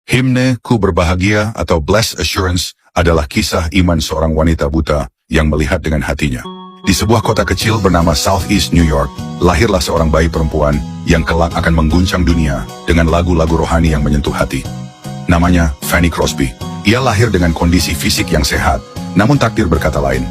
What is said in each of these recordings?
Himne Ku Berbahagia atau Blessed Assurance adalah kisah iman seorang wanita buta yang melihat dengan hatinya. Di sebuah kota kecil bernama Southeast New York, lahirlah seorang bayi perempuan yang kelak akan mengguncang dunia dengan lagu-lagu rohani yang menyentuh hati. Namanya Fanny Crosby. Ia lahir dengan kondisi fisik yang sehat, namun takdir berkata lain.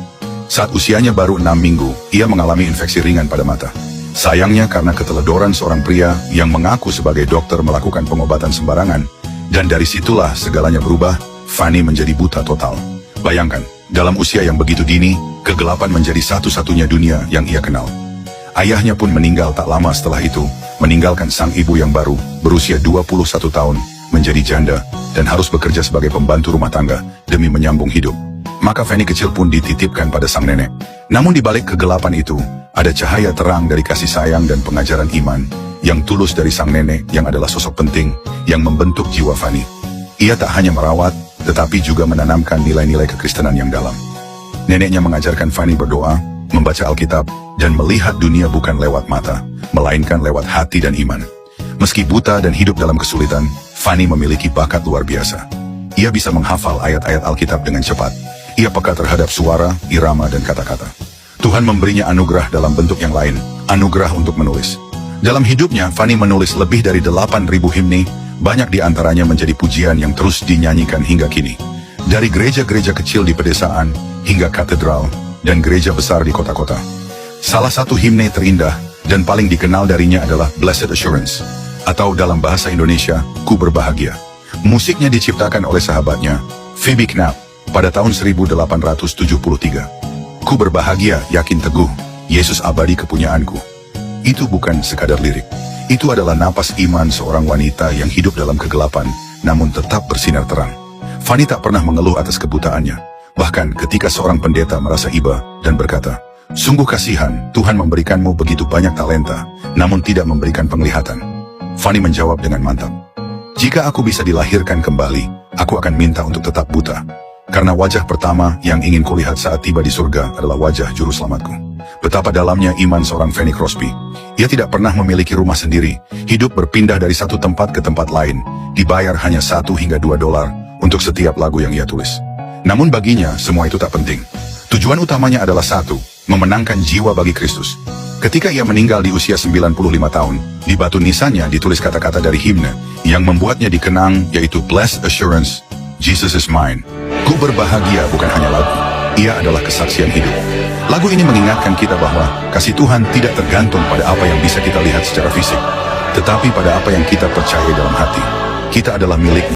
Saat usianya baru 6 minggu, ia mengalami infeksi ringan pada mata. Sayangnya karena keteledoran seorang pria yang mengaku sebagai dokter melakukan pengobatan sembarangan, dan dari situlah segalanya berubah, Fanny menjadi buta total. Bayangkan, dalam usia yang begitu dini, kegelapan menjadi satu-satunya dunia yang ia kenal. Ayahnya pun meninggal tak lama setelah itu, meninggalkan sang ibu yang baru, berusia 21 tahun, menjadi janda, dan harus bekerja sebagai pembantu rumah tangga, demi menyambung hidup. Maka Fanny kecil pun dititipkan pada sang nenek. Namun di balik kegelapan itu, ada cahaya terang dari kasih sayang dan pengajaran iman, yang tulus dari sang nenek yang adalah sosok penting yang membentuk jiwa Fanny. Ia tak hanya merawat, tetapi juga menanamkan nilai-nilai kekristenan yang dalam. Neneknya mengajarkan Fanny berdoa, membaca Alkitab, dan melihat dunia bukan lewat mata, melainkan lewat hati dan iman. Meski buta dan hidup dalam kesulitan, Fanny memiliki bakat luar biasa. Ia bisa menghafal ayat-ayat Alkitab dengan cepat. Ia peka terhadap suara, irama, dan kata-kata. Tuhan memberinya anugerah dalam bentuk yang lain, anugerah untuk menulis. Dalam hidupnya, Fanny menulis lebih dari 8.000 himne, banyak di antaranya menjadi pujian yang terus dinyanyikan hingga kini. Dari gereja-gereja kecil di pedesaan, hingga katedral, dan gereja besar di kota-kota. Salah satu himne terindah, dan paling dikenal darinya adalah Blessed Assurance, atau dalam bahasa Indonesia, Ku Berbahagia. Musiknya diciptakan oleh sahabatnya, Phoebe Knapp, pada tahun 1873. Ku berbahagia, yakin teguh, Yesus abadi kepunyaanku. Itu bukan sekadar lirik. Itu adalah napas iman seorang wanita yang hidup dalam kegelapan, namun tetap bersinar terang. Fanny tak pernah mengeluh atas kebutaannya. Bahkan ketika seorang pendeta merasa iba dan berkata, "Sungguh kasihan, Tuhan memberikanmu begitu banyak talenta, namun tidak memberikan penglihatan." Fanny menjawab dengan mantap, "Jika aku bisa dilahirkan kembali, aku akan minta untuk tetap buta. Karena wajah pertama yang ingin kulihat saat tiba di surga adalah wajah juru selamatku." Betapa dalamnya iman seorang Fanny Crosby. Ia tidak pernah memiliki rumah sendiri, hidup berpindah dari satu tempat ke tempat lain, dibayar hanya $1 hingga $2 untuk setiap lagu yang ia tulis. Namun baginya, semua itu tak penting. Tujuan utamanya adalah satu, memenangkan jiwa bagi Kristus. Ketika ia meninggal di usia 95 tahun, di batu nisannya ditulis kata-kata dari himne, yang membuatnya dikenang yaitu Blessed Assurance, Jesus is mine. Ku berbahagia bukan hanya lagu, ia adalah kesaksian hidup. Lagu ini mengingatkan kita bahwa kasih Tuhan tidak tergantung pada apa yang bisa kita lihat secara fisik, tetapi pada apa yang kita percaya dalam hati. Kita adalah milik